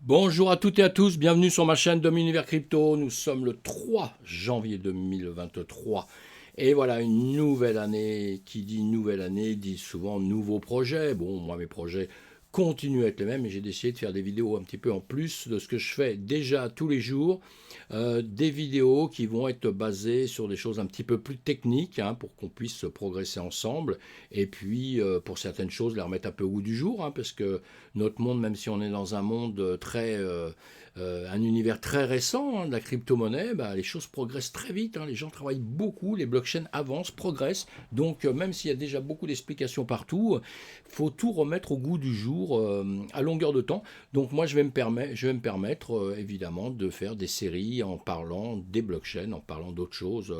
Bonjour à toutes et à tous, bienvenue sur ma chaîne de l'univers crypto. Nous sommes le 3 janvier 2023. Et voilà, une nouvelle année. Qui dit nouvelle année dit souvent nouveaux projets. Bon, moi, mes projets continuent à être les mêmes, mais j'ai décidé de faire des vidéos un petit peu en plus de ce que je fais déjà tous les jours. Des vidéos qui vont être basées sur des choses un petit peu plus techniques, hein, pour qu'on puisse progresser ensemble. Et puis, pour certaines choses, les remettre un peu au goût du jour, hein, parce que notre monde, même si on est dans un monde un univers très récent, hein, de la crypto-monnaie, bah, les choses progressent très vite, hein, les gens travaillent beaucoup, les blockchains avancent, progressent, donc même s'il y a déjà beaucoup d'explications partout, il faut tout remettre au goût du jour à longueur de temps. Donc moi je vais me permettre évidemment de faire des séries en parlant des blockchains, en parlant d'autres choses.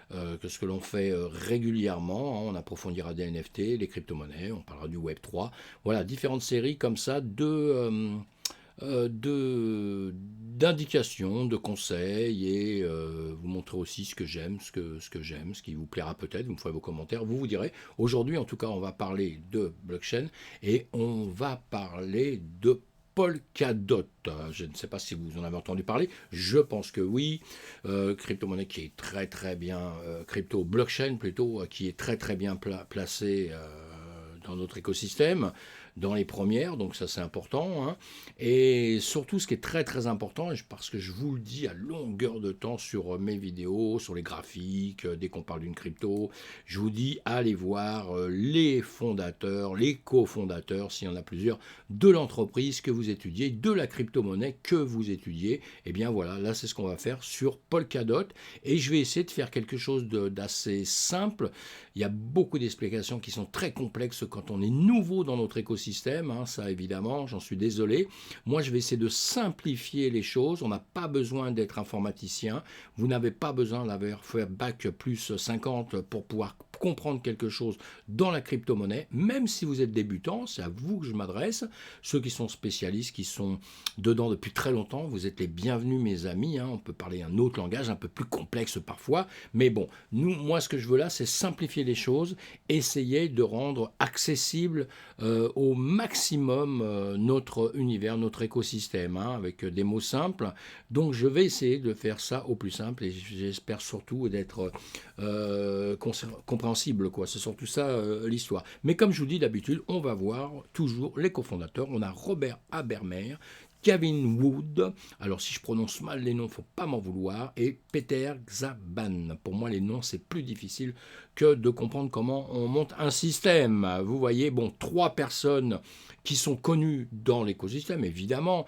Que ce que l'on fait régulièrement, hein. On approfondira des NFT, les crypto-monnaies, on parlera du Web3. Voilà, différentes séries comme ça d'indications, de conseils et vous montrer aussi ce que j'aime, ce que j'aime, ce qui vous plaira peut-être, vous me ferez vos commentaires, vous direz. Aujourd'hui, en tout cas, on va parler de blockchain et on va parler de Polkadot. Je ne sais pas si vous en avez entendu parler, je pense que oui. Crypto-monnaie qui est très très bien, crypto-blockchain plutôt, qui est très très bien placée dans notre écosystème, dans les premières, donc ça c'est important, hein. Et surtout ce qui est très très important, parce que je vous le dis à longueur de temps sur mes vidéos, sur les graphiques, dès qu'on parle d'une crypto, je vous dis allez voir les fondateurs, les cofondateurs, s'il y en a plusieurs, de l'entreprise que vous étudiez, de la crypto-monnaie que vous étudiez. Et bien voilà, là c'est ce qu'on va faire sur Polkadot, et je vais essayer de faire quelque chose d'assez simple. Il y a beaucoup d'explications qui sont très complexes quand on est nouveau dans notre écosystème, hein, ça évidemment, j'en suis désolé. Moi, je vais essayer de simplifier les choses. On n'a pas besoin d'être informaticien. Vous n'avez pas besoin d'avoir fait bac plus 50 pour pouvoir comprendre quelque chose dans la crypto-monnaie, même si vous êtes débutant, c'est à vous que je m'adresse. Ceux qui sont spécialistes, qui sont dedans depuis très longtemps, vous êtes les bienvenus, mes amis, hein. On peut parler un autre langage, un peu plus complexe parfois, mais bon, moi, ce que je veux là, c'est simplifier les choses, essayer de rendre accessible au maximum notre univers, notre écosystème, hein, avec des mots simples. Donc je vais essayer de faire ça au plus simple et j'espère surtout d'être compréhensible, quoi. C'est surtout ça l'histoire. Mais comme je vous dis d'habitude, on va voir toujours les cofondateurs. On a Robert Habermehr, Gavin Wood, alors si je prononce mal les noms, faut pas m'en vouloir, et Peter Szabo. Pour moi, les noms, c'est plus difficile que de comprendre comment on monte un système. Vous voyez, bon, trois personnes qui sont connues dans l'écosystème, évidemment.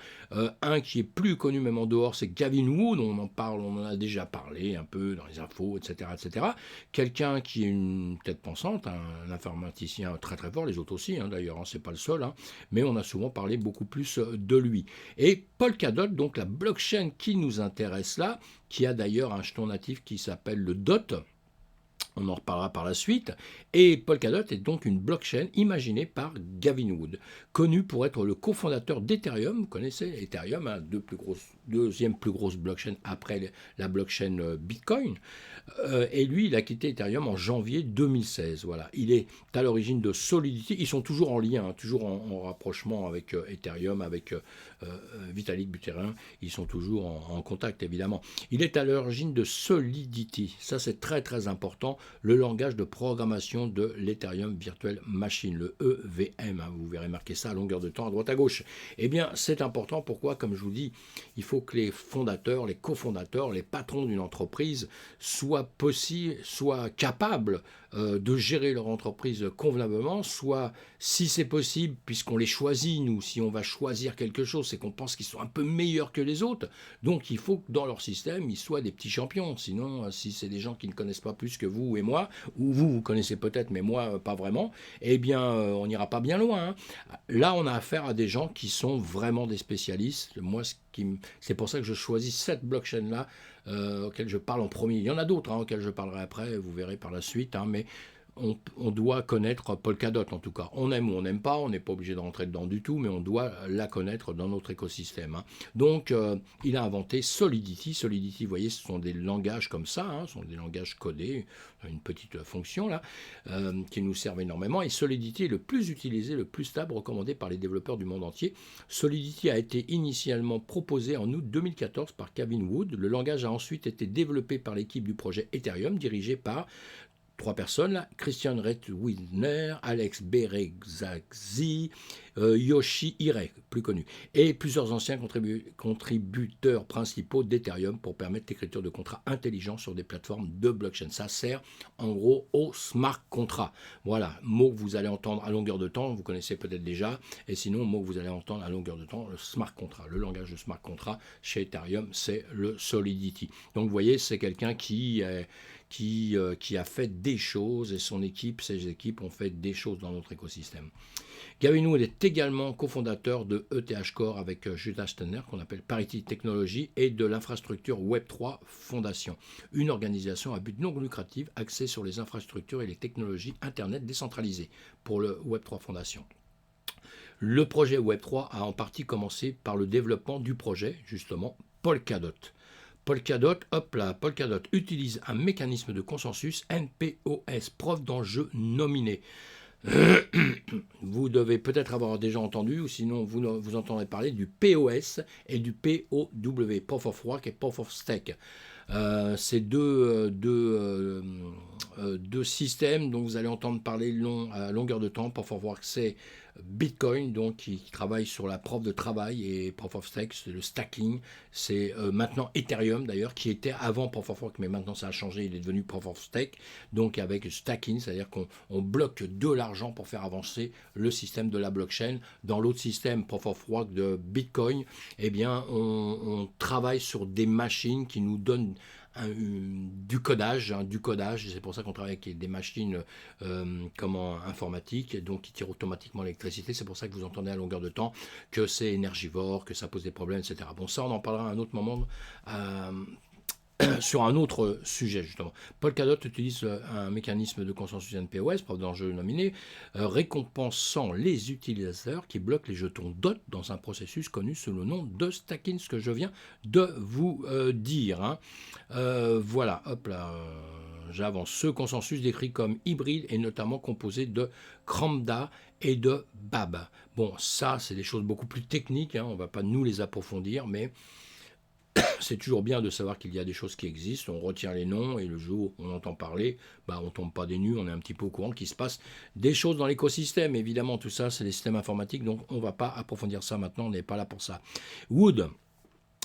Un qui est plus connu même en dehors, c'est Gavin Wood, on en parle, on en a déjà parlé un peu dans les infos, etc. etc. Quelqu'un qui est une tête pensante, un informaticien très très fort, les autres aussi, hein, d'ailleurs, hein, c'est pas le seul, hein, mais on a souvent parlé beaucoup plus de lui. Et Polkadot, donc la blockchain qui nous intéresse là, qui a d'ailleurs un jeton natif qui s'appelle le DOT, on en reparlera par la suite. Et Polkadot est donc une blockchain imaginée par Gavin Wood, connu pour être le cofondateur d'Ethereum. Vous connaissez Ethereum, hein, deuxième plus grosse blockchain après la blockchain Bitcoin. Et lui, il a quitté Ethereum en janvier 2016. Voilà. Il est à l'origine de Solidity. Ils sont toujours en lien, hein, toujours en rapprochement avec Ethereum, avec Vitalik Buterin. Ils sont toujours en contact, évidemment. Il est à l'origine de Solidity. Ça, c'est très, très important. Le langage de programmation de l'Ethereum Virtual Machine, le EVM. Hein, vous verrez marquer ça à longueur de temps, à droite à gauche. Eh bien, c'est important. Pourquoi? Comme je vous dis, il faut que les fondateurs, les cofondateurs, les patrons d'une entreprise soient capables de gérer leur entreprise convenablement, soit, si c'est possible, puisqu'on les choisit, nous, si on va choisir quelque chose, c'est qu'on pense qu'ils sont un peu meilleurs que les autres. Donc, il faut que dans leur système, ils soient des petits champions. Sinon, si c'est des gens qui ne connaissent pas plus que vous et moi, ou vous connaissez peut-être, mais moi, pas vraiment, eh bien, on n'ira pas bien loin, hein. Là, on a affaire à des gens qui sont vraiment des spécialistes. Moi, c'est pour ça que je choisis cette blockchain-là, auquel je parle en premier. Il y en a d'autres, hein, auxquels je parlerai après, vous verrez par la suite, hein, mais on doit connaître Polkadot en tout cas. On aime ou on n'aime pas, on n'est pas obligé de rentrer dedans du tout, mais on doit la connaître dans notre écosystème. Hein. Donc, il a inventé Solidity. Solidity, vous voyez, ce sont des langages comme ça, hein, ce sont des langages codés, une petite fonction là, qui nous servent énormément. Et Solidity est le plus utilisé, le plus stable, recommandé par les développeurs du monde entier. Solidity a été initialement proposé en août 2014 par Kevin Wood. Le langage a ensuite été développé par l'équipe du projet Ethereum, dirigée par 3 personnes là, Christian Reitwiler, Alex Beregzzi, Yoshi Ire, plus connu, et plusieurs anciens contributeurs principaux d'Ethereum pour permettre l'écriture de contrats intelligents sur des plateformes de blockchain. Ça sert en gros au smart contract. Voilà, mot que vous allez entendre à longueur de temps, vous connaissez peut-être déjà, et sinon, mot que vous allez entendre à longueur de temps, le smart contract. Le langage de smart contract chez Ethereum, c'est le Solidity. Donc vous voyez, c'est quelqu'un qui a fait des choses, et son équipe, ses équipes ont fait des choses dans notre écosystème. Gavin Wood est également cofondateur de ETH Core avec Judah Steiner, qu'on appelle Parity Technology, et de l'infrastructure Web3 Foundation, une organisation à but non lucratif axée sur les infrastructures et les technologies Internet décentralisées pour le Web3 Foundation. Le projet Web3 a en partie commencé par le développement du projet, justement, Polkadot. Polkadot utilise un mécanisme de consensus NPOS, preuve d'enjeu nominée. Vous devez peut-être avoir déjà entendu, ou sinon vous entendrez parler du POS et du POW, Proof of Work et Proof of Stake. Ces deux systèmes dont vous allez entendre parler à longueur de temps. Proof of Work, c'est Bitcoin, donc qui travaille sur la preuve de travail, et Proof of Stake, c'est le stacking. C'est maintenant Ethereum d'ailleurs, qui était avant Proof of Work, mais maintenant ça a changé, il est devenu Proof of Stake, donc avec stacking, c'est-à-dire qu'on bloque de l'argent pour faire avancer le système de la blockchain. Dans l'autre système, Proof of Work de Bitcoin, eh bien on travaille sur des machines qui nous donnent du codage, c'est pour ça qu'on travaille avec des machines informatiques, donc qui tirent automatiquement l'électricité. C'est pour ça que vous entendez à longueur de temps que c'est énergivore, que ça pose des problèmes, etc. Bon, ça on en parlera à un autre moment sur un autre sujet justement. Polkadot utilise un mécanisme de consensus NPOS, preuve d'enjeu nominé, récompensant les utilisateurs qui bloquent les jetons DOT dans un processus connu sous le nom de stacking, ce que je viens de vous dire. Hein. Voilà, hop là, j'avance. Ce consensus décrit comme hybride est notamment composé de Lambda et de BAB. Bon, ça c'est des choses beaucoup plus techniques, hein, on ne va pas nous les approfondir, mais c'est toujours bien de savoir qu'il y a des choses qui existent, on retient les noms, et le jour où on entend parler, on ne tombe pas des nues, on est un petit peu au courant qu'il se passe des choses dans l'écosystème. Évidemment, tout ça, c'est les systèmes informatiques, donc on ne va pas approfondir ça maintenant, on n'est pas là pour ça. Wood,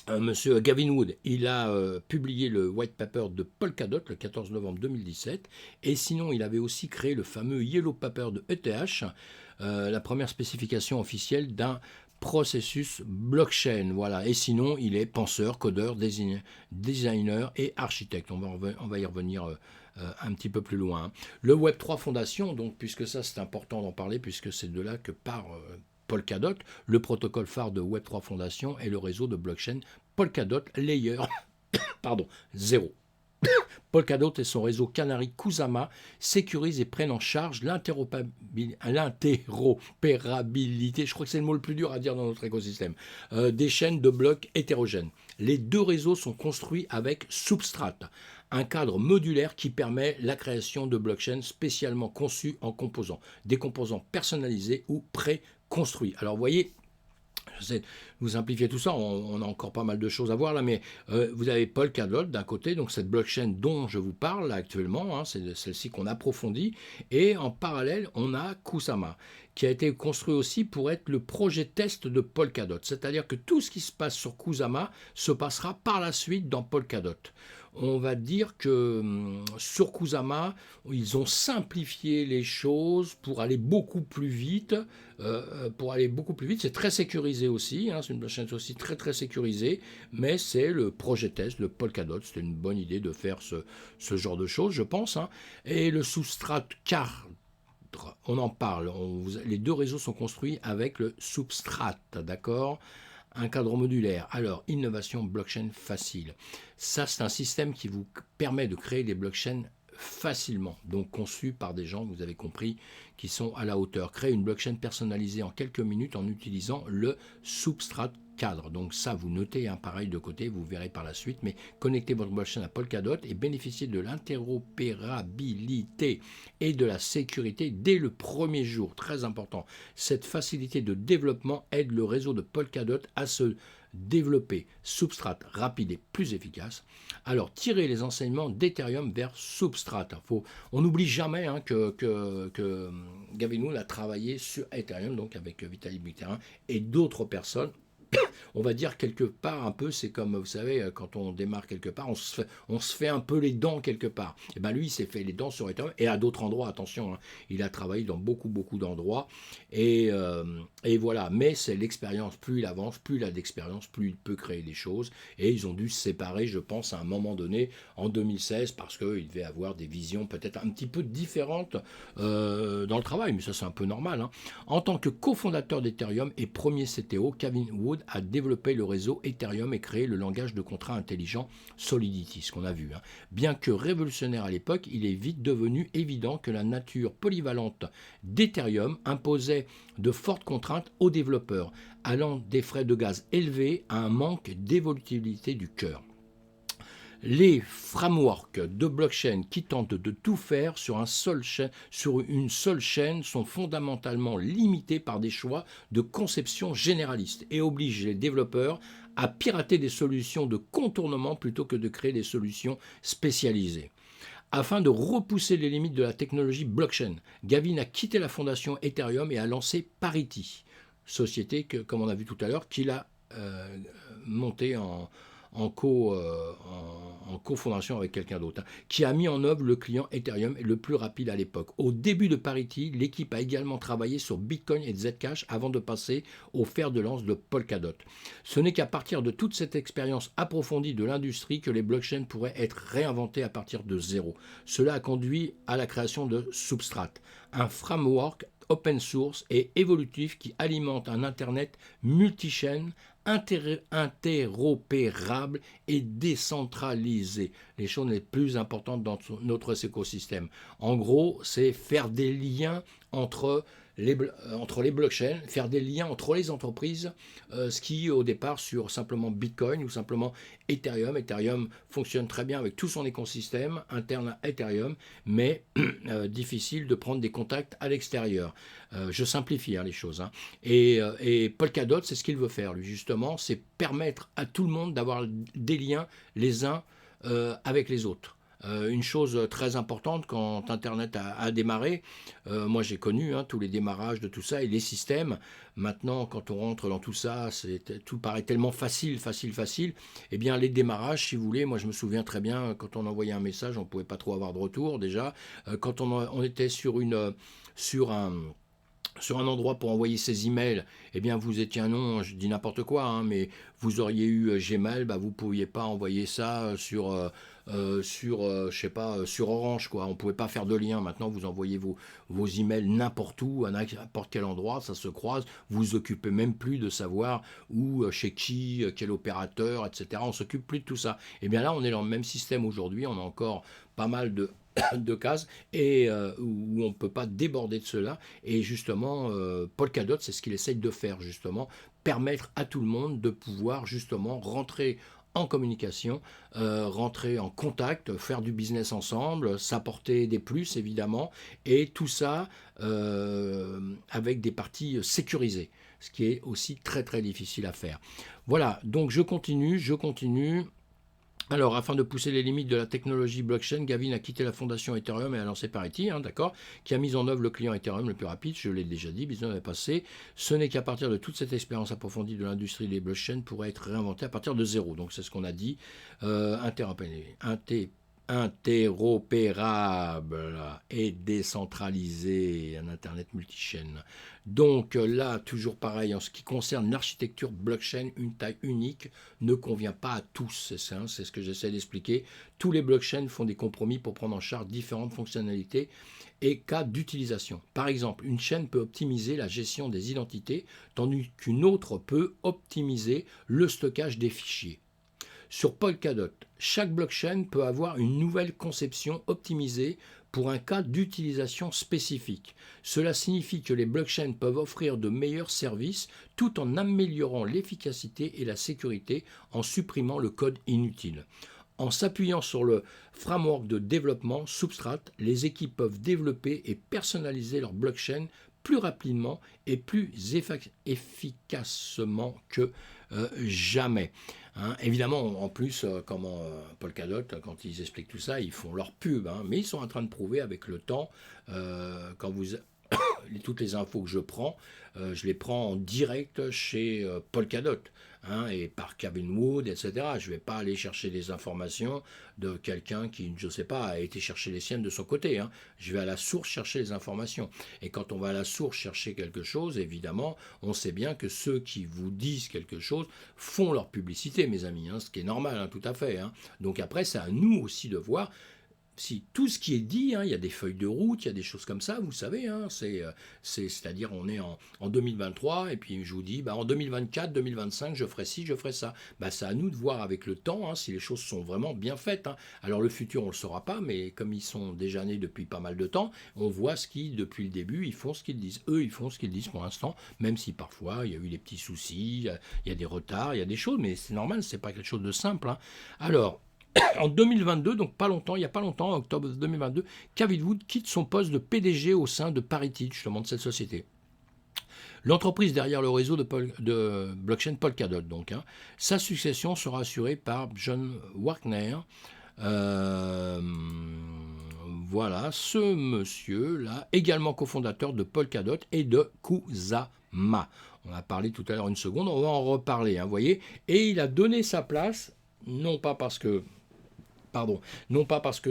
Monsieur Gavin Wood, il a publié le white paper de Polkadot le 14 novembre 2017, et sinon il avait aussi créé le fameux Yellow Paper de ETH, la première spécification officielle d'un processus blockchain. Voilà. Et sinon, il est penseur, codeur, designer et architecte. On va y revenir un petit peu plus loin. Le Web3 Foundation, donc, puisque ça c'est important d'en parler, puisque c'est de là que part Polkadot, le protocole phare de Web3 Foundation est le réseau de blockchain Polkadot Layer 0. Polkadot et son réseau Canary Kusama sécurisent et prennent en charge l'interopérabilité, je crois que c'est le mot le plus dur à dire dans notre écosystème, des chaînes de blocs hétérogènes. Les deux réseaux sont construits avec Substrat, un cadre modulaire qui permet la création de blockchains spécialement conçus en composants, des composants personnalisés ou pré-construits. Alors vous voyez, j'essaie de vous simplifier tout ça, on a encore pas mal de choses à voir là, mais vous avez Polkadot d'un côté, donc cette blockchain dont je vous parle là, actuellement, hein, c'est celle-ci qu'on approfondit, et en parallèle, on a Kusama, qui a été construit aussi pour être le projet test de Polkadot, c'est-à-dire que tout ce qui se passe sur Kusama se passera par la suite dans Polkadot. On va dire que sur Kusama, ils ont simplifié les choses pour aller beaucoup plus vite. C'est très sécurisé aussi, hein, c'est une blockchain aussi très très sécurisée, mais c'est le projet test, le Polkadot. C'était une bonne idée de faire ce genre de choses, je pense. Hein. Et le Substrat cadre, on en parle. Les deux réseaux sont construits avec le Substrat, d'accord ? Un cadre modulaire. Alors, innovation blockchain facile. Ça, c'est un système qui vous permet de créer des blockchains facilement, donc conçu par des gens, vous avez compris, qui sont à la hauteur. Créer une blockchain personnalisée en quelques minutes en utilisant le Substrat cadre. Donc ça, vous notez un pareil de côté, vous verrez par la suite, mais connectez votre blockchain à Polkadot et bénéficiez de l'interopérabilité et de la sécurité dès le premier jour. Très important. Cette facilité de développement aide le réseau de Polkadot à se développer. Substrat rapide et plus efficace. Alors, tirez les enseignements d'Ethereum vers Substrat. On n'oublie jamais que Gavin Wood a travaillé sur Ethereum, donc avec Vitalik Buterin et d'autres personnes. On va dire quelque part un peu, c'est comme, vous savez, quand on démarre quelque part, on se fait un peu les dents quelque part. Et bien lui, il s'est fait les dents sur Ethereum et à d'autres endroits, attention, hein, il a travaillé dans beaucoup d'endroits. Et voilà, mais c'est l'expérience, plus il avance, plus il a d'expérience, plus il peut créer des choses. Et ils ont dû se séparer, je pense, à un moment donné, en 2016, parce qu'il devait avoir des visions peut-être un petit peu différentes dans le travail, mais ça c'est un peu normal. Hein. En tant que cofondateur d'Ethereum et premier CTO, Gavin Wood a développé le réseau Ethereum et créé le langage de contrat intelligent Solidity, ce qu'on a vu. Hein. Bien que révolutionnaire à l'époque, il est vite devenu évident que la nature polyvalente d'Ethereum imposait de fortes contraintes aux développeurs, allant des frais de gaz élevés à un manque d'évolutivité du cœur. Les frameworks de blockchain qui tentent de tout faire sur une seule chaîne sont fondamentalement limités par des choix de conception généralistes et obligent les développeurs à pirater des solutions de contournement plutôt que de créer des solutions spécialisées. Afin de repousser les limites de la technologie blockchain, Gavin a quitté la fondation Ethereum et a lancé Parity, société que, comme on a vu tout à l'heure, qu'il a montée en cofondation avec quelqu'un d'autre, qui a mis en œuvre le client Ethereum le plus rapide à l'époque. Au début de Parity, l'équipe a également travaillé sur Bitcoin et Zcash avant de passer au fer de lance de Polkadot. Ce n'est qu'à partir de toute cette expérience approfondie de l'industrie que les blockchains pourraient être réinventées à partir de zéro. Cela a conduit à la création de Substrat, un framework open source et évolutif qui alimente un Internet multichaîne interopérable et décentralisé. Les choses les plus importantes dans notre écosystème. En gros, c'est faire des liens entre les blockchains, faire des liens entre les entreprises, ce qui au départ sur simplement Bitcoin ou simplement Ethereum. Ethereum fonctionne très bien avec tout son écosystème interne à Ethereum, mais difficile de prendre des contacts à l'extérieur. Je simplifie les choses. Hein. Et Polkadot, c'est ce qu'il veut faire, lui, justement, c'est permettre à tout le monde d'avoir des liens les uns avec les autres. Une chose très importante quand Internet a démarré, moi j'ai connu tous les démarrages de tout ça et les systèmes. Maintenant, quand on rentre dans tout ça, tout paraît tellement facile. Eh bien, les démarrages, si vous voulez, moi je me souviens très bien, quand on envoyait un message, on ne pouvait pas trop avoir de retour déjà. Quand on était sur un endroit pour envoyer ses emails, eh bien vous étiez un nom, je dis n'importe quoi, mais vous auriez eu Gmail, vous ne pouviez pas envoyer ça sur Orange, quoi. On ne pouvait pas faire de lien. Maintenant, vous envoyez vos emails n'importe où, à n'importe quel endroit, ça se croise. Vous vous occupez même plus de savoir où, chez qui, quel opérateur, etc. On s'occupe plus de tout ça. Et bien là, on est dans le même système aujourd'hui. On a encore pas mal de cases et où on ne peut pas déborder de cela. Et justement, Polkadot, c'est ce qu'il essaye de faire, justement, permettre à tout le monde de pouvoir justement rentrer en communication, rentrer en contact, faire du business ensemble, s'apporter des plus évidemment, et tout ça avec des parties sécurisées, ce qui est aussi très très difficile à faire. Voilà, donc je continue. Alors, afin de pousser les limites de la technologie blockchain, Gavin a quitté la fondation Ethereum et a lancé Parity, d'accord, qui a mis en œuvre le client Ethereum le plus rapide, je l'ai déjà dit, besoin de passer. Ce n'est qu'à partir de toute cette expérience approfondie de l'industrie des blockchains pourrait être réinventée à partir de zéro. Donc, c'est ce qu'on a dit, interopérable et décentralisé, un Internet multichaîne. Donc là, toujours pareil, en ce qui concerne l'architecture blockchain, une taille unique ne convient pas à tous, c'est ce que j'essaie d'expliquer. Tous les blockchains font des compromis pour prendre en charge différentes fonctionnalités et cas d'utilisation. Par exemple, une chaîne peut optimiser la gestion des identités, tandis qu'une autre peut optimiser le stockage des fichiers. Sur Polkadot, chaque blockchain peut avoir une nouvelle conception optimisée pour un cas d'utilisation spécifique. Cela signifie que les blockchains peuvent offrir de meilleurs services tout en améliorant l'efficacité et la sécurité en supprimant le code inutile. En s'appuyant sur le framework de développement Substrate, les équipes peuvent développer et personnaliser leur blockchain plus rapidement et plus efficacement que jamais. Hein, évidemment, en plus, Polkadot, quand ils expliquent tout ça, ils font leur pub, hein, mais ils sont en train de prouver avec le temps, quand vous toutes les infos que je prends, je les prends en direct chez Polkadot, hein, et par Kevin Wood, etc. Je ne vais pas aller chercher des informations de quelqu'un qui, je ne sais pas, a été chercher les siennes de son côté. Hein. Je vais à la source chercher les informations. Et quand on va à la source chercher quelque chose, évidemment, on sait bien que ceux qui vous disent quelque chose font leur publicité, mes amis, hein, ce qui est normal, hein, tout à fait. Hein. Donc après, c'est à nous aussi de voir si tout ce qui est dit, hein, il y a des feuilles de route, il y a des choses comme ça, vous savez, hein, c'est-à-dire on est en 2023, et puis je vous dis, en 2024, 2025, je ferai ci, je ferai ça. C'est à nous de voir avec le temps, hein, si les choses sont vraiment bien faites. Hein. Alors le futur, on ne le saura pas, mais comme ils sont déjà nés depuis pas mal de temps, on voit ce qu'ils, depuis le début, ils font ce qu'ils disent. Eux, ils font ce qu'ils disent pour l'instant, même si parfois, il y a eu des petits soucis, il y a des retards, il y a des choses, mais c'est normal, c'est pas quelque chose de simple. Hein. Alors, en 2022, donc pas longtemps, il n'y a pas longtemps, en octobre 2022, Kevin Wood quitte son poste de PDG au sein de Parity, justement de cette société. L'entreprise derrière le réseau de blockchain Polkadot, donc. Hein. Sa succession sera assurée par John Wagner. Voilà, ce monsieur-là, également cofondateur de Polkadot et de Kusama. On a parlé tout à l'heure une seconde, on va en reparler, hein, vous voyez. Et il a donné sa place, non pas parce que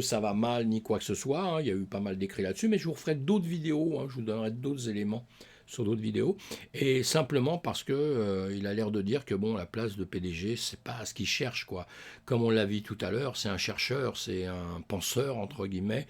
ça va mal ni quoi que ce soit, hein, il y a eu pas mal d'écrits là-dessus, mais je vous referai d'autres vidéos, hein, je vous donnerai d'autres éléments sur d'autres vidéos, et simplement parce que il a l'air de dire que la place de PDG, c'est pas ce qu'il cherche, quoi. Comme on l'a vu tout à l'heure, c'est un chercheur, c'est un penseur, entre guillemets,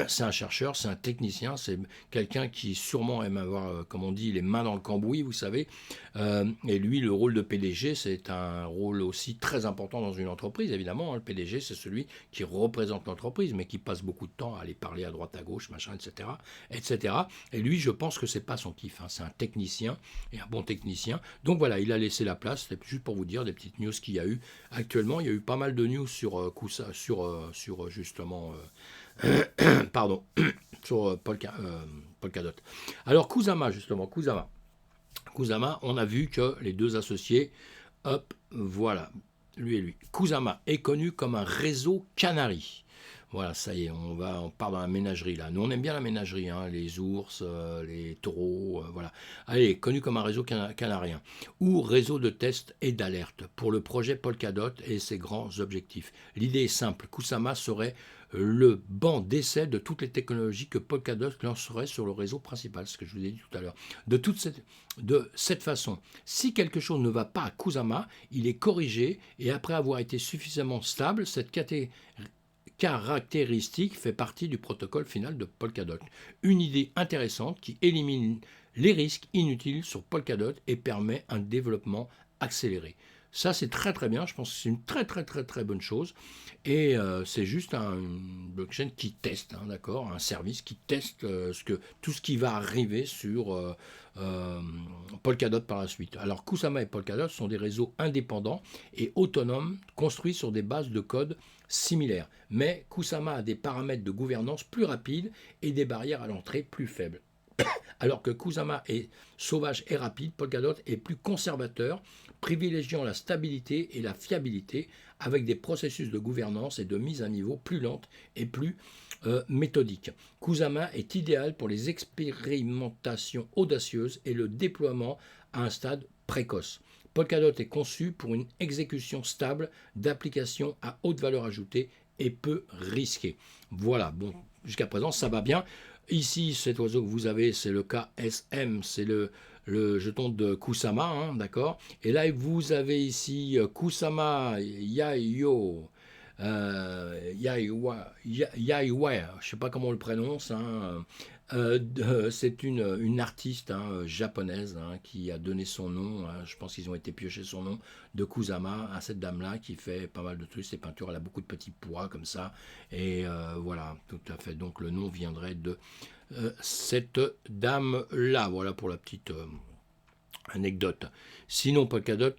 c'est un chercheur, c'est un technicien, c'est quelqu'un qui sûrement aime avoir, comme on dit, les mains dans le cambouis, vous savez, et lui, le rôle de PDG, c'est un rôle aussi très important dans une entreprise, évidemment, hein. Le PDG, c'est celui qui représente l'entreprise, mais qui passe beaucoup de temps à aller parler à droite, à gauche, machin, etc., etc. Et lui, je pense que c'est pas son kiff. Hein. C'est un technicien, et un bon technicien. Donc voilà, il a laissé la place. C'est juste pour vous dire des petites news qu'il y a eu actuellement. Il y a eu pas mal de news sur justement, pardon, sur Polkadot. Alors Kusama, justement, Kusama, on a vu que les deux associés, hop, voilà, lui et lui. Kusama est connu comme un réseau canari. Voilà, ça y est, on part dans la ménagerie là. Nous, on aime bien la ménagerie, hein, les ours, les taureaux, voilà. Allez, connu comme un réseau canarien, ou réseau de tests et d'alerte pour le projet Polkadot et ses grands objectifs. L'idée est simple, Kusama serait le banc d'essai de toutes les technologies que Polkadot lancerait sur le réseau principal, ce que je vous ai dit tout à l'heure. De cette façon, si quelque chose ne va pas à Kusama, il est corrigé et après avoir été suffisamment stable, cette caractéristique fait partie du protocole final de Polkadot. Une idée intéressante qui élimine les risques inutiles sur Polkadot et permet un développement accéléré. Ça, c'est très très bien, je pense que c'est une très très très très bonne chose. Et c'est juste une blockchain qui teste, hein, d'accord, un service qui teste tout ce qui va arriver sur Polkadot par la suite. Alors Kusama et Polkadot sont des réseaux indépendants et autonomes construits sur des bases de code similaires. Mais Kusama a des paramètres de gouvernance plus rapides et des barrières à l'entrée plus faibles. Alors que Kusama est sauvage et rapide, Polkadot est plus conservateur, privilégiant la stabilité et la fiabilité avec des processus de gouvernance et de mise à niveau plus lentes et plus méthodiques. Kusama est idéal pour les expérimentations audacieuses et le déploiement à un stade précoce. Polkadot est conçu pour une exécution stable d'applications à haute valeur ajoutée et peu risquée. Voilà, bon, jusqu'à présent ça va bien. Ici, cet oiseau que vous avez, c'est le KSM, c'est le jeton de Kusama, hein, d'accord. Et là, vous avez ici Kusama Yaiyo, Yaiwa, je ne sais pas comment on le prononce, hein, C'est une artiste japonaise qui a donné son nom, je pense qu'ils ont été piocher son nom, de Kusama, à cette dame-là qui fait pas mal de trucs. Ses peintures, elle a beaucoup de petits pois comme ça. Et voilà, tout à fait. Donc le nom viendrait de cette dame-là. Voilà pour la petite anecdote. Sinon, Polkadot,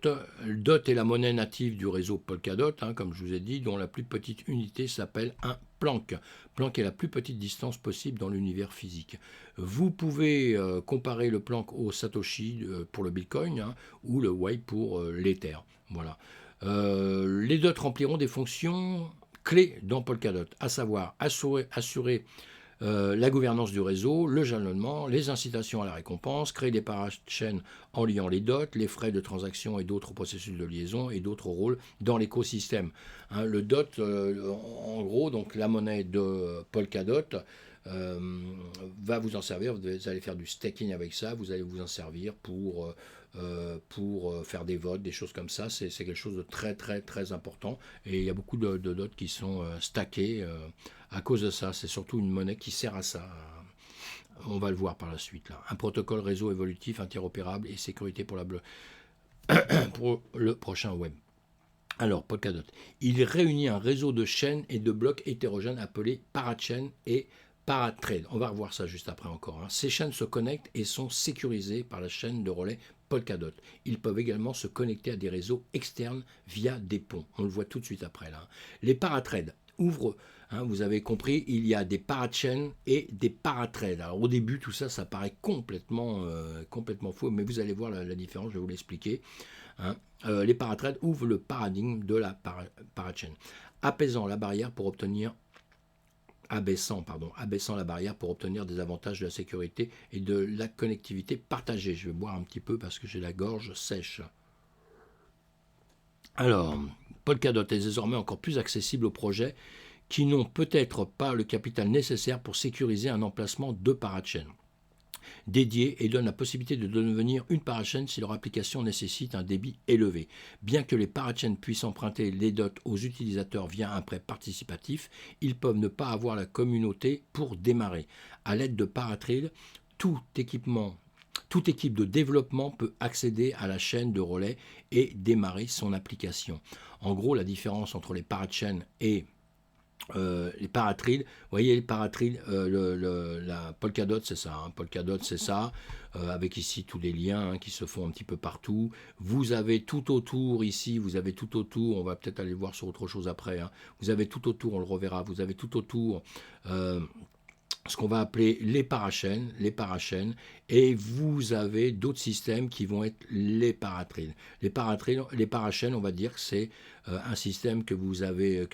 DOT est la monnaie native du réseau Polkadot, comme je vous ai dit, dont la plus petite unité s'appelle un planck. Planck est la plus petite distance possible dans l'univers physique. Vous pouvez comparer le planck au Satoshi pour le Bitcoin ou le Wei pour l'Ether. Voilà. Les dots rempliront des fonctions clés dans Polkadot, à savoir assurer la gouvernance du réseau, le jalonnement, les incitations à la récompense, créer des parachaînes en liant les dots, les frais de transaction et d'autres processus de liaison et d'autres rôles dans l'écosystème. Le dot, en gros, donc la monnaie de Polkadot, va vous en servir, vous allez faire du staking avec ça, vous allez vous en servir pour faire des votes, des choses comme ça. C'est quelque chose de très très très important et il y a beaucoup de dots qui sont stackés à cause de ça. C'est surtout une monnaie qui sert à ça. On va le voir par la suite. Là. Un protocole réseau évolutif, interopérable et sécurité pour pour le prochain web. Alors, Polkadot. Il réunit un réseau de chaînes et de blocs hétérogènes appelés parachains et paratrades. On va revoir ça juste après encore. Ces chaînes se connectent et sont sécurisées par la chaîne de relais Polkadot. Ils peuvent également se connecter à des réseaux externes via des ponts. On le voit tout de suite après. Là. Les paratrades ouvrent, vous avez compris, il y a des parachains et des paratrades. Alors au début, tout ça, ça paraît complètement faux, mais vous allez voir la différence, je vais vous l'expliquer. Les paratrades ouvrent le paradigme de la parachain, abaissant la barrière pour obtenir des avantages de la sécurité et de la connectivité partagée. Je vais boire un petit peu parce que j'ai la gorge sèche. Alors, Polkadot est désormais encore plus accessible aux projets qui n'ont peut-être pas le capital nécessaire pour sécuriser un emplacement de parachain dédié et donne la possibilité de devenir une parachain si leur application nécessite un débit élevé. Bien que les parachains puissent emprunter les dots aux utilisateurs via un prêt participatif, ils peuvent ne pas avoir la communauté pour démarrer. À l'aide de Paratrade, toute équipe de développement peut accéder à la chaîne de relais et démarrer son application. En gros, la différence entre les parachains et les paratrides, vous voyez les paratrides, la Polkadot c'est ça, Polkadot c'est ça, avec ici tous les liens qui se font un petit peu partout. Vous avez tout autour ici, on va peut-être aller voir sur autre chose après, vous avez tout autour, on le reverra, vous avez tout autour ce qu'on va appeler les parachaînes, et vous avez d'autres systèmes qui vont être les paratrides. Les parachaînes, on va dire que c'est un système que vous allez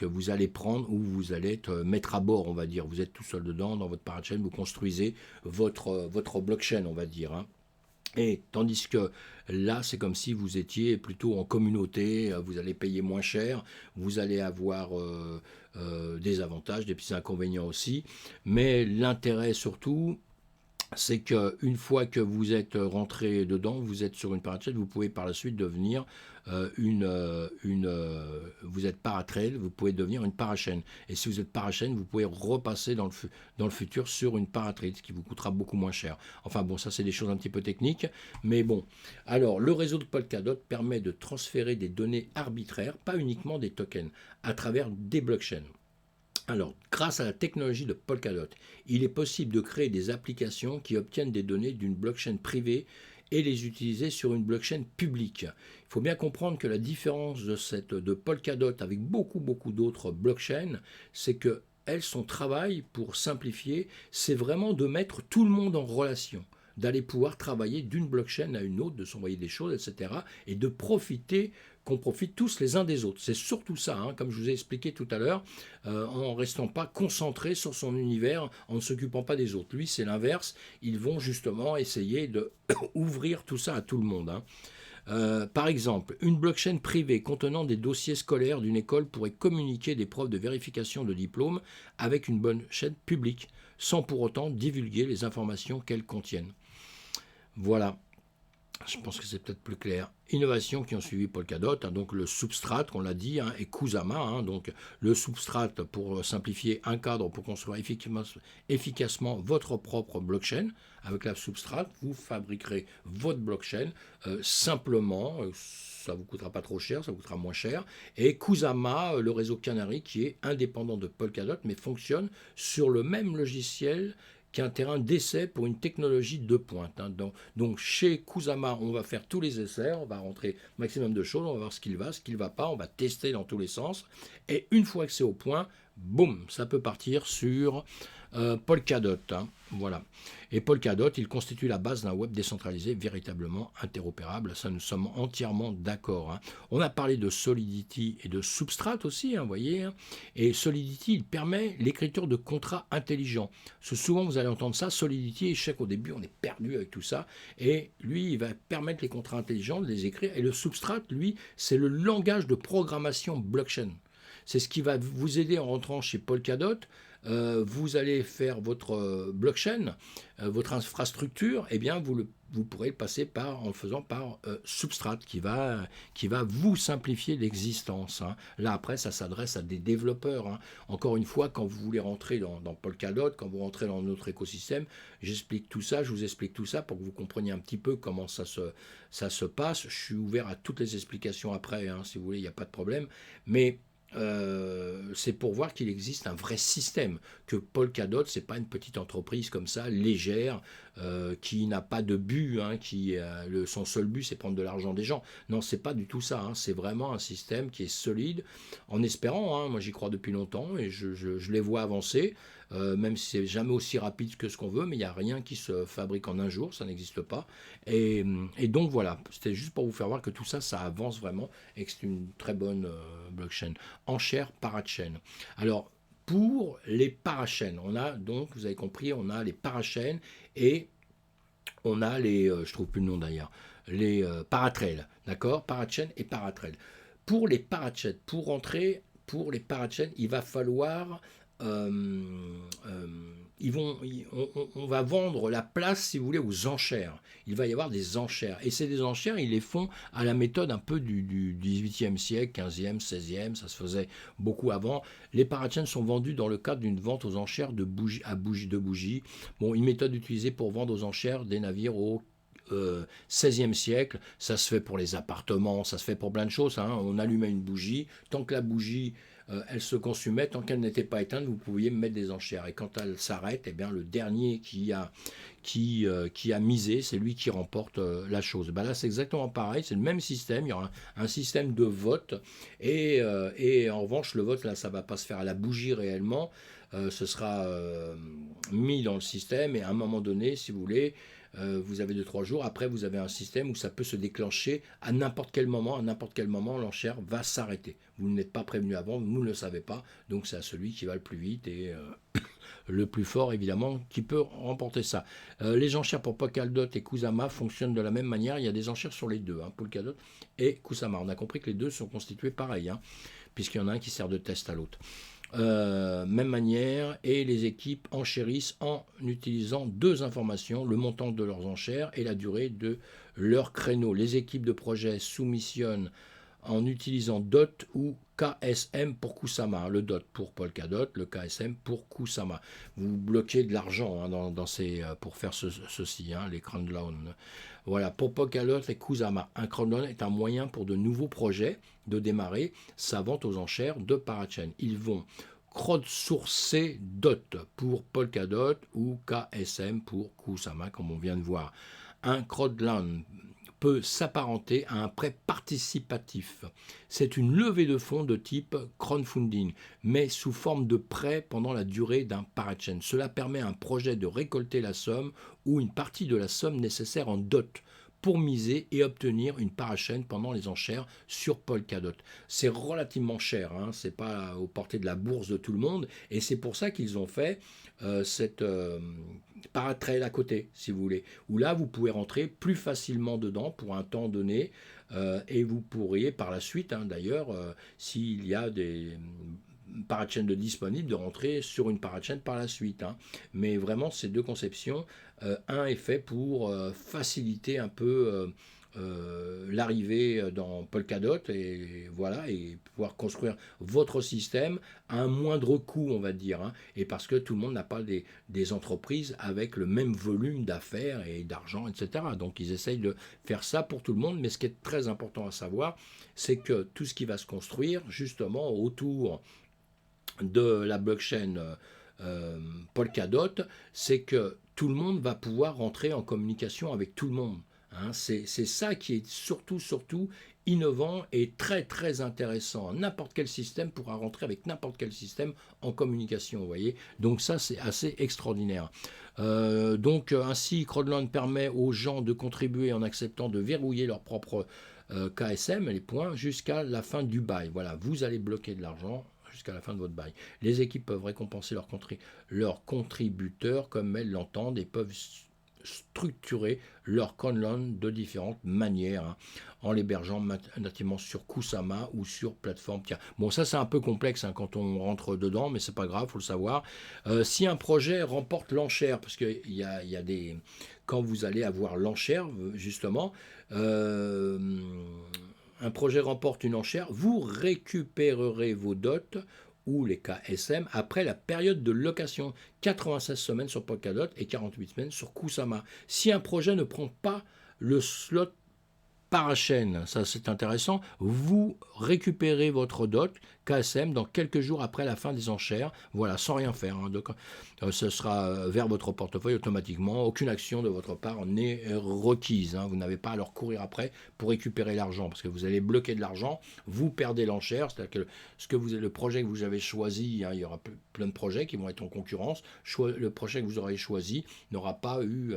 prendre ou vous allez mettre à bord, on va dire. Vous êtes tout seul dedans, dans votre parachaîne, vous construisez votre blockchain, on va dire. Et tandis que là, c'est comme si vous étiez plutôt en communauté, vous allez payer moins cher, vous allez avoir des avantages, des petits inconvénients aussi. Mais l'intérêt surtout, c'est qu'une fois que vous êtes rentré dedans, vous êtes sur une parachain, vous pouvez par la suite devenir vous êtes paratrail, vous pouvez devenir une parachain. Et si vous êtes parachain, vous pouvez repasser dans le futur sur une paratrail, ce qui vous coûtera beaucoup moins cher. Enfin bon, ça c'est des choses un petit peu techniques, mais bon. Alors, le réseau de Polkadot permet de transférer des données arbitraires, pas uniquement des tokens, à travers des blockchains. Alors, grâce à la technologie de Polkadot, il est possible de créer des applications qui obtiennent des données d'une blockchain privée et les utiliser sur une blockchain publique. Il faut bien comprendre que la différence de Polkadot avec beaucoup d'autres blockchains, c'est que son travail, pour simplifier, c'est vraiment de mettre tout le monde en relation, d'aller pouvoir travailler d'une blockchain à une autre, de s'envoyer des choses, etc. et de profiter qu'on profite tous les uns des autres. C'est surtout ça, comme je vous ai expliqué tout à l'heure, en ne restant pas concentré sur son univers, en ne s'occupant pas des autres. Lui, c'est l'inverse. Ils vont justement essayer de ouvrir tout ça à tout le monde. Par exemple, une blockchain privée contenant des dossiers scolaires d'une école pourrait communiquer des preuves de vérification de diplôme avec une blockchain publique, sans pour autant divulguer les informations qu'elles contiennent. Voilà. Je pense que c'est peut-être plus clair. Innovations qui ont suivi Polkadot, hein, donc le substrat, qu'on l'a dit, hein, et Kusama, hein, donc le substrat pour simplifier un cadre pour construire efficacement votre propre blockchain. Avec la substrat, vous fabriquerez votre blockchain simplement, ça ne vous coûtera pas trop cher, ça vous coûtera moins cher. Et Kusama, le réseau Canary, qui est indépendant de Polkadot, mais fonctionne sur le même logiciel qui est un terrain d'essai pour une technologie de pointe. Hein. Donc chez Kusama, on va faire tous les essais, on va rentrer maximum de choses, on va voir ce qu'il va, ce qu'il ne va pas, on va tester dans tous les sens. Et une fois que c'est au point, boum, ça peut partir sur Polkadot. Hein. Voilà. Et Polkadot, il constitue la base d'un web décentralisé véritablement interopérable. Ça, nous sommes entièrement d'accord. Hein. On a parlé de Solidity et de Substrat aussi, hein, vous voyez. Hein. Et Solidity, il permet l'écriture de contrats intelligents. Parce que souvent, vous allez entendre ça, Solidity, je sais qu'au début, on est perdu avec tout ça. Et lui, il va permettre les contrats intelligents de les écrire. Et le Substrat, lui, c'est le langage de programmation blockchain. C'est ce qui va vous aider en rentrant chez Polkadot. Vous allez faire votre blockchain, votre infrastructure, eh bien vous pourrez le passer en le faisant par Substrat qui va vous simplifier l'existence. Hein. Là après ça s'adresse à des développeurs. Hein. Encore une fois, quand vous voulez rentrer dans Polkadot, quand vous rentrez dans notre écosystème, j'explique tout ça, je vous explique tout ça pour que vous compreniez un petit peu comment ça se passe. Je suis ouvert à toutes les explications après, hein, si vous voulez, il n'y a pas de problème. Mais c'est pour voir qu'il existe un vrai système, que Polkadot, c'est pas une petite entreprise comme ça, légère, qui n'a pas de but, hein, son seul but c'est prendre de l'argent des gens. Non, c'est pas du tout ça, hein, c'est vraiment un système qui est solide, en espérant, hein, moi j'y crois depuis longtemps et je les vois avancer, même si c'est jamais aussi rapide que ce qu'on veut, mais il n'y a rien qui se fabrique en un jour, ça n'existe pas. Et donc voilà, c'était juste pour vous faire voir que tout ça, ça avance vraiment et que c'est une très bonne blockchain. Enchères parachain. Alors, pour les parachaînes, on a donc, vous avez compris, on a les parachaînes et on a les, je trouve plus le nom d'ailleurs, les paratrails, d'accord, parachain et paratrail. Pour les parachains, pour rentrer, pour les parachains, il va falloir euh, euh, on va vendre la place, si vous voulez, aux enchères. Il va y avoir des enchères. Et ces des enchères, ils les font à la méthode un peu du 18e siècle, 15e, 16e, ça se faisait beaucoup avant. Les parachains sont vendus dans le cadre d'une vente aux enchères de bougies. Bon, une méthode utilisée pour vendre aux enchères des navires au 16e siècle, ça se fait pour les appartements, ça se fait pour plein de choses. Hein. On allumait une bougie, tant que la bougie elle se consumait, tant qu'elle n'était pas éteinte, vous pouviez mettre des enchères. Et quand elle s'arrête, eh bien, le dernier qui a misé, c'est lui qui remporte la chose. Ben là, c'est exactement pareil, c'est le même système, il y aura un système de vote, et en revanche, le vote, là, ça ne va pas se faire à la bougie réellement, ce sera mis dans le système, et à un moment donné, si vous voulez, vous avez 2-3 jours. Après, vous avez un système où ça peut se déclencher à n'importe quel moment. À n'importe quel moment, l'enchère va s'arrêter. Vous n'êtes pas prévenu avant, vous ne le savez pas. Donc, c'est à celui qui va le plus vite et le plus fort, évidemment, qui peut remporter ça. Les enchères pour Polkadot et Kusama fonctionnent de la même manière. Il y a des enchères sur les deux, hein, Polkadot et Kusama. On a compris que les deux sont constitués pareil, hein, puisqu'il y en a un qui sert de test à l'autre. Même manière, et les équipes enchérissent en utilisant deux informations, le montant de leurs enchères et la durée de leur créneau. Les équipes de projet soumissionnent en utilisant DOT ou KSM pour Kusama. Le DOT pour Polkadot, le KSM pour Kusama. Vous bloquez de l'argent, hein, pour faire ceci, hein, les crowdloans. Voilà, pour Polkadot et Kusama. Un crowdloan est un moyen pour de nouveaux projets de démarrer sa vente aux enchères de parachain. Ils vont crowdsourcer DOT pour Polkadot ou KSM pour Kusama, comme on vient de voir. Un crowdloan peut s'apparenter à un prêt participatif. C'est une levée de fonds de type crowdfunding, mais sous forme de prêt pendant la durée d'un parachain. Cela permet à un projet de récolter la somme ou une partie de la somme nécessaire en dot pour miser et obtenir une parachain pendant les enchères sur Polkadot. C'est relativement cher, hein, c'est pas aux portées de la bourse de tout le monde, et c'est pour ça qu'ils ont fait cette paratrail à côté, si vous voulez, où là vous pouvez rentrer plus facilement dedans pour un temps donné, et vous pourriez par la suite, hein, d'ailleurs, s'il y a parachain de disponible de rentrer sur une parachain par la suite. Hein. Mais vraiment, ces deux conceptions, un est fait pour faciliter un peu l'arrivée dans Polkadot et voilà, et pouvoir construire votre système à un moindre coût, on va dire, hein, et parce que tout le monde n'a pas des entreprises avec le même volume d'affaires et d'argent, etc. Donc ils essayent de faire ça pour tout le monde, mais ce qui est très important à savoir, c'est que tout ce qui va se construire justement autour de la blockchain Polkadot, c'est que tout le monde va pouvoir rentrer en communication avec tout le monde. Hein, c'est ça qui est surtout innovant et très intéressant. N'importe quel système pourra rentrer avec n'importe quel système en communication, vous voyez. Donc ça, c'est assez extraordinaire. Donc ainsi, Crowdland permet aux gens de contribuer en acceptant de verrouiller leur propre KSM, les points, jusqu'à la fin du bail. Voilà, vous allez bloquer de l'argent jusqu'à la fin de votre bail. Les équipes peuvent récompenser leurs contributeurs comme elles l'entendent et peuvent structurer leur Conlon de différentes manières, hein, en l'hébergeant nativement sur Kusama ou sur plateforme tiers. Bon, ça c'est un peu complexe hein, quand on rentre dedans, mais c'est pas grave, faut le savoir. Si un projet remporte l'enchère, parce qu'il y a des... Quand vous allez avoir l'enchère, justement, un projet remporte une enchère, vous récupérerez vos dots ou les KSM après la période de location, 96 semaines sur Polkadot et 48 semaines sur Kusama. Si un projet ne prend pas le slot parachain, ça c'est intéressant, vous récupérez votre dot KSM dans quelques jours après la fin des enchères, voilà, sans rien faire. Hein. Donc, ce sera vers votre portefeuille automatiquement, aucune action de votre part n'est requise. Hein. Vous n'avez pas à leur courir après pour récupérer l'argent, parce que vous allez bloquer de l'argent, vous perdez l'enchère, c'est-à-dire que le projet que vous avez choisi, hein, il y aura plein de projets qui vont être en concurrence, le projet que vous aurez choisi n'aura pas eu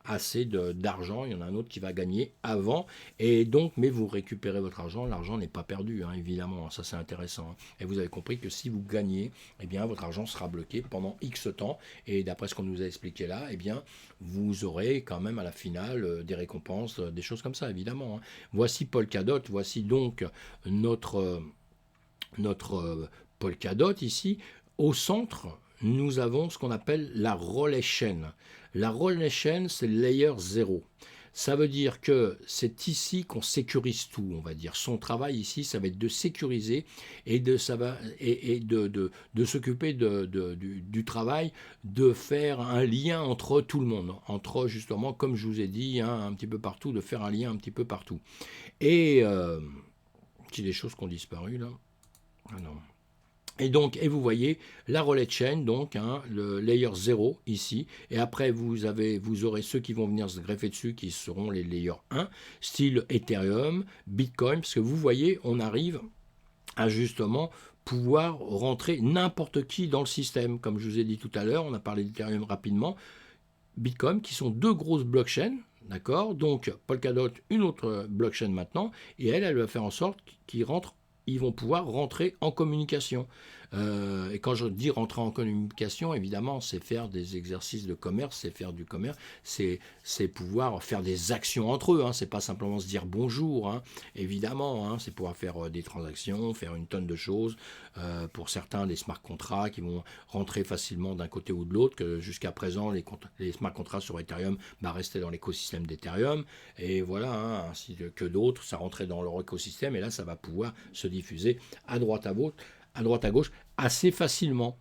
assez d'argent, il y en a un autre qui va gagner avant, et donc, mais vous récupérez votre argent, l'argent n'est pas perdu, hein, évidemment, ça c'est intéressant. Hein. Et vous avez compris que si vous gagnez, eh bien, votre argent sera bloqué pendant X temps, et d'après ce qu'on nous a expliqué là, eh bien, vous aurez quand même à la finale des récompenses, des choses comme ça, évidemment. Hein. Voici Polkadot, voici donc notre Polkadot ici. Au centre, nous avons ce qu'on appelle la relay chain. La relay chain, c'est le layer 0. Ça veut dire que c'est ici qu'on sécurise tout, on va dire. Son travail ici, ça va être de sécuriser et de s'occuper du travail, de faire un lien entre tout le monde, entre justement, comme je vous ai dit, hein, un petit peu partout, de faire un lien un petit peu partout. Et c'est des choses qui ont disparu là. Ah non. Et donc, et vous voyez la relay chain, donc hein, le layer 0 ici, et après vous aurez ceux qui vont venir se greffer dessus, qui seront les layers 1, style Ethereum, Bitcoin, parce que vous voyez, on arrive à justement pouvoir rentrer n'importe qui dans le système. Comme je vous ai dit tout à l'heure, on a parlé d'Ethereum rapidement, Bitcoin, qui sont deux grosses blockchains, d'accord. Donc Polkadot, une autre blockchain maintenant, et elle va faire en sorte ils vont pouvoir rentrer en communication. Et quand je dis rentrer en communication, évidemment, c'est faire des exercices de commerce, c'est faire du commerce, c'est pouvoir faire des actions entre eux. Hein, c'est pas simplement se dire bonjour, hein, évidemment. Hein, c'est pouvoir faire des transactions, faire une tonne de choses. Pour certains, des smart contracts qui vont rentrer facilement d'un côté ou de l'autre. Que jusqu'à présent, les smart contracts sur Ethereum restaient dans l'écosystème d'Ethereum. Et voilà, hein, ainsi que d'autres, ça rentrait dans leur écosystème. Et là, ça va pouvoir se diffuser à droite à gauche, assez facilement.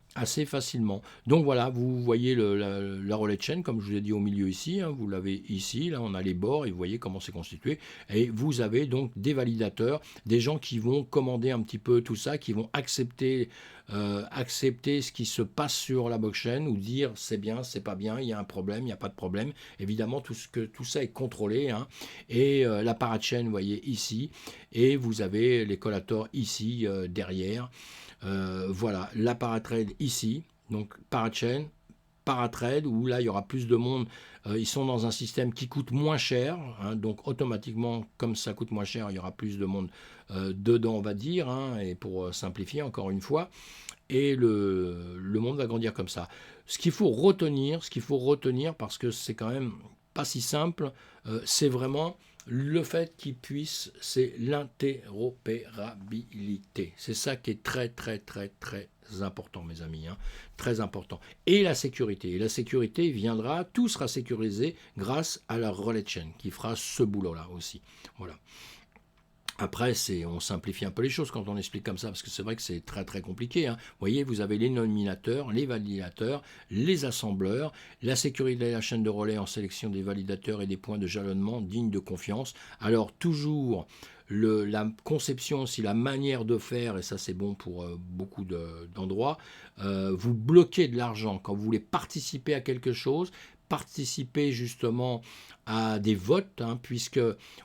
Donc voilà, vous voyez la relay chain, comme je vous ai dit au milieu ici, hein, vous l'avez ici, là on a les bords, et vous voyez comment c'est constitué, et vous avez donc des validateurs, des gens qui vont commander un petit peu tout ça, qui vont accepter ce qui se passe sur la blockchain, ou dire c'est bien, c'est pas bien, il y a un problème, il n'y a pas de problème. Évidemment, tout ça est contrôlé, hein, et la parachain, vous voyez ici, et vous avez les collators ici, derrière. Voilà, la paratrade ici, donc parachain, paratrade, où là il y aura plus de monde, ils sont dans un système qui coûte moins cher, hein, donc automatiquement, comme ça coûte moins cher, il y aura plus de monde dedans, on va dire, hein, et pour simplifier encore une fois, et le monde va grandir comme ça. Ce qu'il faut retenir, parce que c'est quand même pas si simple, c'est vraiment Le fait qu'il puisse, c'est l'interopérabilité. C'est ça qui est très très très très important, mes amis, hein, très important. Et la sécurité. Et la sécurité viendra, tout sera sécurisé grâce à la relais de chaîne qui fera ce boulot-là aussi. Voilà. Après, on simplifie un peu les choses quand on explique comme ça, parce que c'est vrai que c'est très très compliqué, hein. Vous voyez, vous avez les nominateurs, les validateurs, les assembleurs, la sécurité de la chaîne de relais en sélection des validateurs et des points de jalonnement dignes de confiance. Alors toujours la conception, aussi la manière de faire, et ça c'est bon pour beaucoup d'endroits, vous bloquez de l'argent quand vous voulez participer à quelque chose, participer justement à des votes, hein, puisque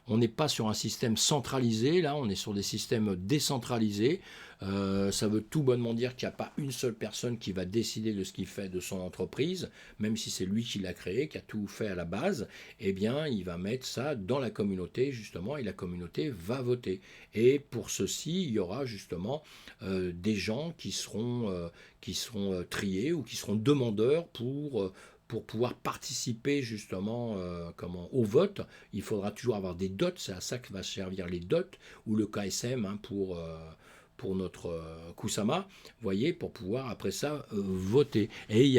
on n'est pas sur un système centralisé, là on est sur des systèmes décentralisés. Ça veut tout bonnement dire qu'il n'y a pas une seule personne qui va décider de ce qu'il fait de son entreprise, même si c'est lui qui l'a créé, qui a tout fait à la base. Eh bien il va mettre ça dans la communauté justement, et la communauté va voter. Et pour ceci, il y aura justement des gens qui seront triés ou qui seront demandeurs pour pouvoir participer justement au vote. Il faudra toujours avoir des dots, c'est à ça que va servir les dots, ou le KSM, hein, pour notre Kusama, voyez, pour pouvoir après ça voter. Et il y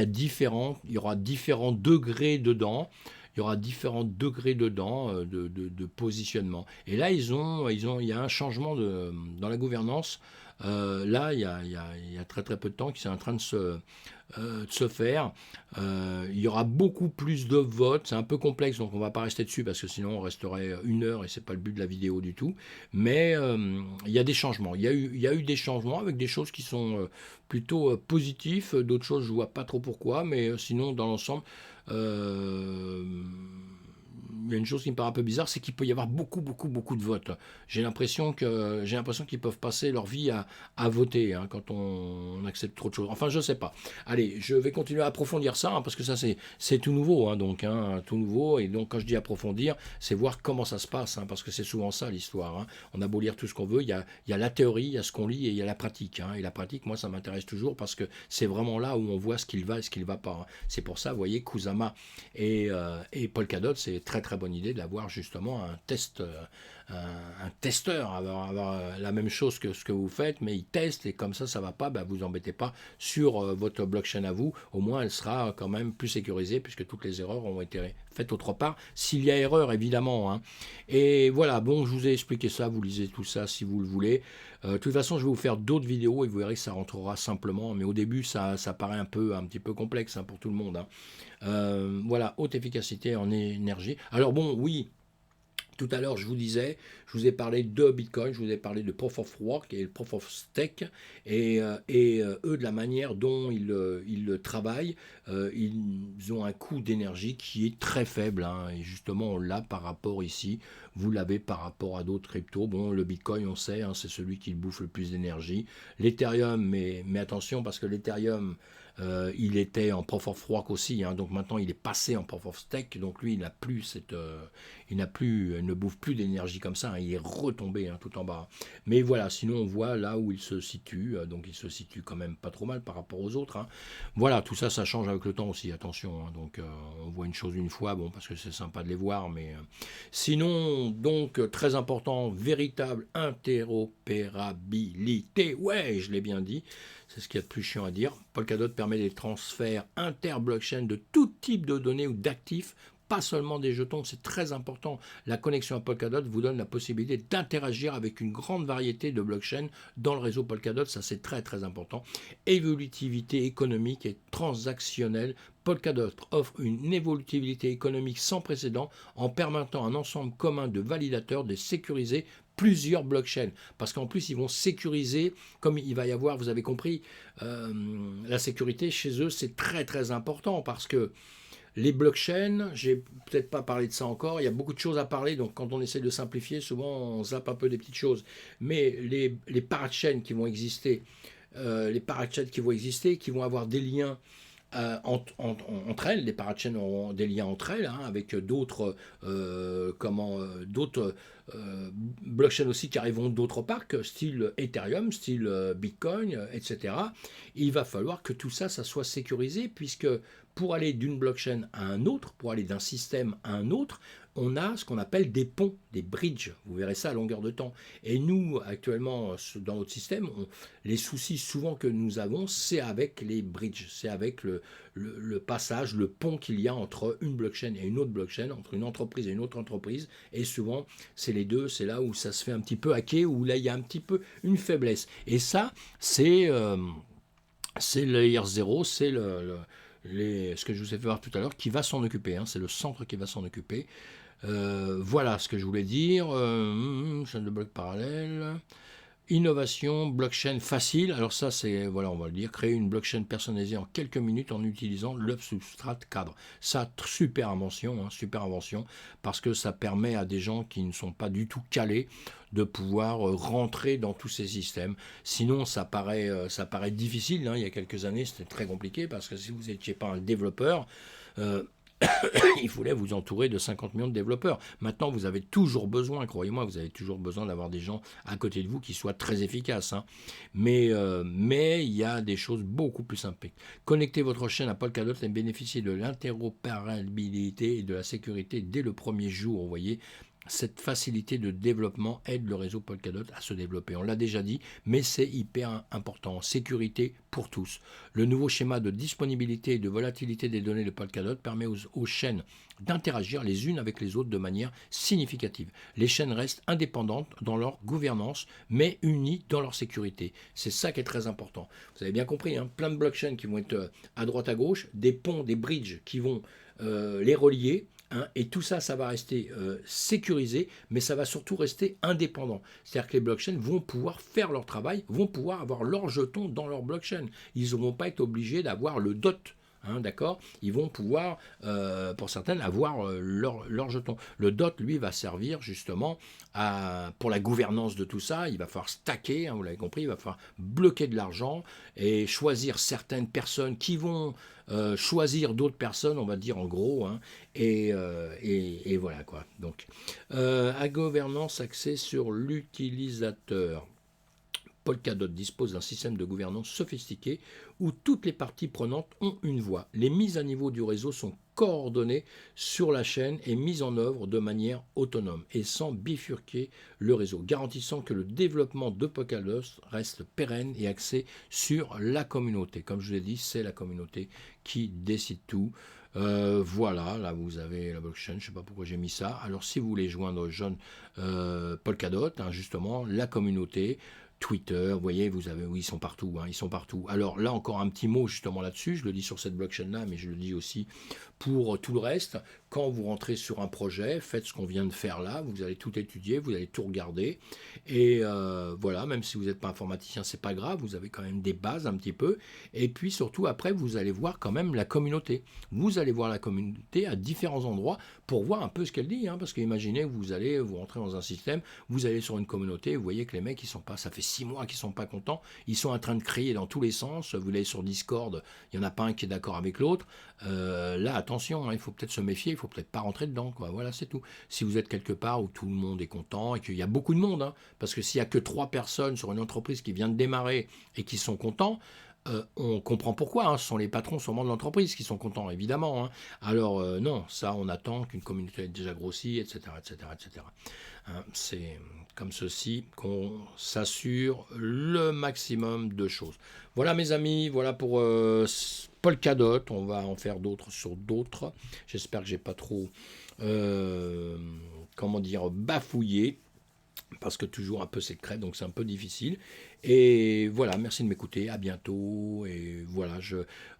aura différents degrés dedans. Il y aura différents degrés dedans de positionnement. Et là, il y a un changement dans la gouvernance. Là, il y a très très peu de temps qui est en train de se faire. Il y aura beaucoup plus de votes. C'est un peu complexe, donc on ne va pas rester dessus parce que sinon on resterait 1 heure et c'est pas le but de la vidéo du tout. Mais il y a des changements. Il y a eu des changements avec des choses qui sont plutôt positifs. D'autres choses, je ne vois pas trop pourquoi. Mais sinon, dans l'ensemble, il y a une chose qui me paraît un peu bizarre, c'est qu'il peut y avoir beaucoup, beaucoup, beaucoup de votes. J'ai l'impression qu'ils peuvent passer leur vie à voter, hein, quand on accepte trop de choses. Enfin, je sais pas. Allez, je vais continuer à approfondir ça, hein, parce que ça, c'est tout nouveau, hein, donc, hein, tout nouveau. Et donc, quand je dis approfondir, c'est voir comment ça se passe, hein, parce que c'est souvent ça l'histoire, hein. On a beau lire tout ce qu'on veut, il y a la théorie, il y a ce qu'on lit et il y a la pratique, hein. Et la pratique, moi, ça m'intéresse toujours parce que c'est vraiment là où on voit ce qu'il va et ce qu'il va pas, hein. C'est pour ça, vous voyez, Kusama et Polkadot, c'est très très bonne idée d'avoir justement un testeur, avoir la même chose que ce que vous faites, mais il teste et comme ça va pas, vous embêtez pas sur votre blockchain à vous. Au moins, elle sera quand même plus sécurisée puisque toutes les erreurs ont été faites autre part. S'il y a erreur, évidemment, hein. Et voilà, bon, je vous ai expliqué ça, vous lisez tout ça si vous le voulez. De toute façon, je vais vous faire d'autres vidéos et vous verrez que ça rentrera simplement. Mais au début, ça paraît un petit peu complexe, hein, pour tout le monde, hein. Voilà, haute efficacité en énergie. Alors bon, oui, tout à l'heure, je vous ai parlé de Bitcoin, je vous ai parlé de Proof of Work et le Proof of Stake, et eux, de la manière dont ils travaillent, ils ont un coût d'énergie qui est très faible, hein, et justement, on l'a par rapport ici, vous l'avez par rapport à d'autres cryptos. Bon, le Bitcoin, on sait, hein, c'est celui qui bouffe le plus d'énergie. L'Ethereum, mais attention, parce que l'Ethereum, il était en Proof of Work aussi, hein, donc maintenant il est passé en Proof of Stake, donc lui il ne bouffe plus d'énergie comme ça, hein, il est retombé, hein, tout en bas. Mais voilà, sinon on voit là où il se situe, donc il se situe quand même pas trop mal par rapport aux autres, hein. Voilà, tout ça, ça change avec le temps aussi, attention, hein, donc on voit une chose une fois, bon, parce que c'est sympa de les voir, mais sinon, donc très important, véritable interopérabilité, ouais, je l'ai bien dit. C'est ce qu'il y a de plus chiant à dire. Polkadot permet des transferts inter-blockchain de tout type de données ou d'actifs, pas seulement des jetons, c'est très important. La connexion à Polkadot vous donne la possibilité d'interagir avec une grande variété de blockchains dans le réseau Polkadot, ça c'est très très important. Évolutivité économique et transactionnelle. Polkadot offre une évolutivité économique sans précédent en permettant un ensemble commun de validateurs de sécuriser plusieurs blockchains, parce qu'en plus ils vont sécuriser, comme il va y avoir, vous avez compris, la sécurité chez eux c'est très très important, parce que les blockchains, j'ai peut-être pas parlé de ça encore, il y a beaucoup de choses à parler, donc quand on essaie de simplifier, souvent on zappe un peu des petites choses, mais les parachains qui vont exister, qui vont avoir des liens entre elles, les parachains auront des liens entre elles, hein, avec d'autres blockchains aussi qui arriveront d'autre part, style Ethereum, style Bitcoin, etc. Et il va falloir que tout ça, ça soit sécurisé, puisque pour aller d'une blockchain à un autre, pour aller d'un système à un autre, on a ce qu'on appelle des ponts, des bridges. Vous verrez ça à longueur de temps. Et nous, actuellement, dans notre système, les soucis souvent que nous avons, c'est avec les bridges, c'est avec le passage, le pont qu'il y a entre une blockchain et une autre blockchain, entre une entreprise et une autre entreprise. Et souvent, c'est les deux, c'est là où ça se fait un petit peu hacker, où là, il y a un petit peu une faiblesse. Et ça, c'est le IR0, c'est ce que je vous ai fait voir tout à l'heure, qui va s'en occuper. Hein, c'est le centre qui va s'en occuper. Voilà ce que je voulais dire. Chaîne de blocs parallèle. Innovation, blockchain facile. Alors ça, c'est, voilà, on va le dire, créer une blockchain personnalisée en quelques minutes en utilisant le substrate cadre. Ça, super invention, parce que ça permet à des gens qui ne sont pas du tout calés de pouvoir rentrer dans tous ces systèmes. Sinon, ça paraît difficile. Hein. Il y a quelques années, c'était très compliqué, parce que si vous n'étiez pas un développeur, il fallait vous entourer de 50 millions de développeurs. Maintenant, vous avez toujours besoin, croyez-moi, vous avez toujours besoin d'avoir des gens à côté de vous qui soient très efficaces. Hein. Mais il y a des choses beaucoup plus simples. Connectez votre chaîne à Polkadot et bénéficiez de l'interopérabilité et de la sécurité dès le premier jour. Vous voyez, cette facilité de développement aide le réseau Polkadot à se développer. On l'a déjà dit, mais c'est hyper important. Sécurité pour tous. Le nouveau schéma de disponibilité et de volatilité des données de Polkadot permet aux chaînes d'interagir les unes avec les autres de manière significative. Les chaînes restent indépendantes dans leur gouvernance, mais unies dans leur sécurité. C'est ça qui est très important. Vous avez bien compris, hein, plein de blockchains qui vont être à droite à gauche, des ponts, des bridges qui vont les relier. Hein, et tout ça, ça va rester sécurisé, mais ça va surtout rester indépendant. C'est-à-dire que les blockchains vont pouvoir faire leur travail, vont pouvoir avoir leurs jetons dans leur blockchain. Ils ne vont pas être obligés d'avoir le DOT. Hein, d'accord. Ils vont pouvoir, pour certaines, avoir leur jeton. Le DOT, lui, va servir justement pour la gouvernance de tout ça. Il va falloir stacker, hein, vous l'avez compris, il va falloir bloquer de l'argent et choisir certaines personnes qui vont choisir d'autres personnes, on va dire en gros, hein, et voilà quoi. Donc, à gouvernance axée sur l'utilisateur. Polkadot dispose d'un système de gouvernance sophistiqué où toutes les parties prenantes ont une voix. Les mises à niveau du réseau sont coordonnées sur la chaîne et mises en œuvre de manière autonome et sans bifurquer le réseau, garantissant que le développement de Polkadot reste pérenne et axé sur la communauté. Comme je l'ai dit, c'est la communauté qui décide tout. Voilà, là vous avez la blockchain, je ne sais pas pourquoi j'ai mis ça. Alors si vous voulez joindre John Polkadot, hein, justement, la communauté, Twitter, vous voyez, vous avez, oui, ils sont partout, hein, ils sont partout. Alors là, encore un petit mot justement là-dessus, je le dis sur cette blockchain-là, mais je le dis aussi pour tout le reste. Quand vous rentrez sur un projet, faites ce qu'on vient de faire là, vous allez tout étudier, vous allez tout regarder, et voilà, même si vous n'êtes pas informaticien, c'est pas grave, vous avez quand même des bases un petit peu, et puis surtout après, vous allez voir quand même la communauté. Vous allez voir la communauté à différents endroits pour voir un peu ce qu'elle dit, hein, parce qu'imaginez, vous rentrez dans un système, vous allez sur une communauté, vous voyez que les mecs, ils sont pas, ça fait 6 mois qu'ils sont pas contents, ils sont en train de crier dans tous les sens, vous allez sur Discord, il n'y en a pas un qui est d'accord avec l'autre, là, attention, hein, il faut peut-être se méfier, il faut peut-être pas rentrer dedans, quoi. Voilà, c'est tout. Si vous êtes quelque part où tout le monde est content et qu'il y a beaucoup de monde, hein, parce que s'il y a que 3 personnes sur une entreprise qui vient de démarrer et qui sont contents, on comprend pourquoi, hein, ce sont les patrons sûrement de l'entreprise qui sont contents, évidemment. Hein. Alors non, ça on attend qu'une communauté ait déjà grossi, etc. etc., etc. Hein, c'est comme ceci qu'on s'assure le maximum de choses. Voilà mes amis, voilà pour Polkadot, on va en faire d'autres sur d'autres. J'espère que j'ai pas trop, comment dire, bafouillé parce que toujours un peu secret, donc c'est un peu difficile. Et voilà, merci de m'écouter, à bientôt. Et voilà,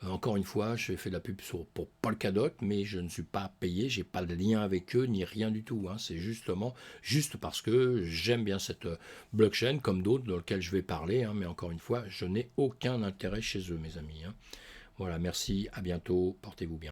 encore une fois, je fais de la pub pour Polkadot, mais je ne suis pas payé, j'ai pas de lien avec eux, ni rien du tout. Hein. C'est justement, juste parce que j'aime bien cette blockchain, comme d'autres dans lesquelles je vais parler, hein, mais encore une fois, je n'ai aucun intérêt chez eux, mes amis. Hein. Voilà, merci, à bientôt, portez-vous bien.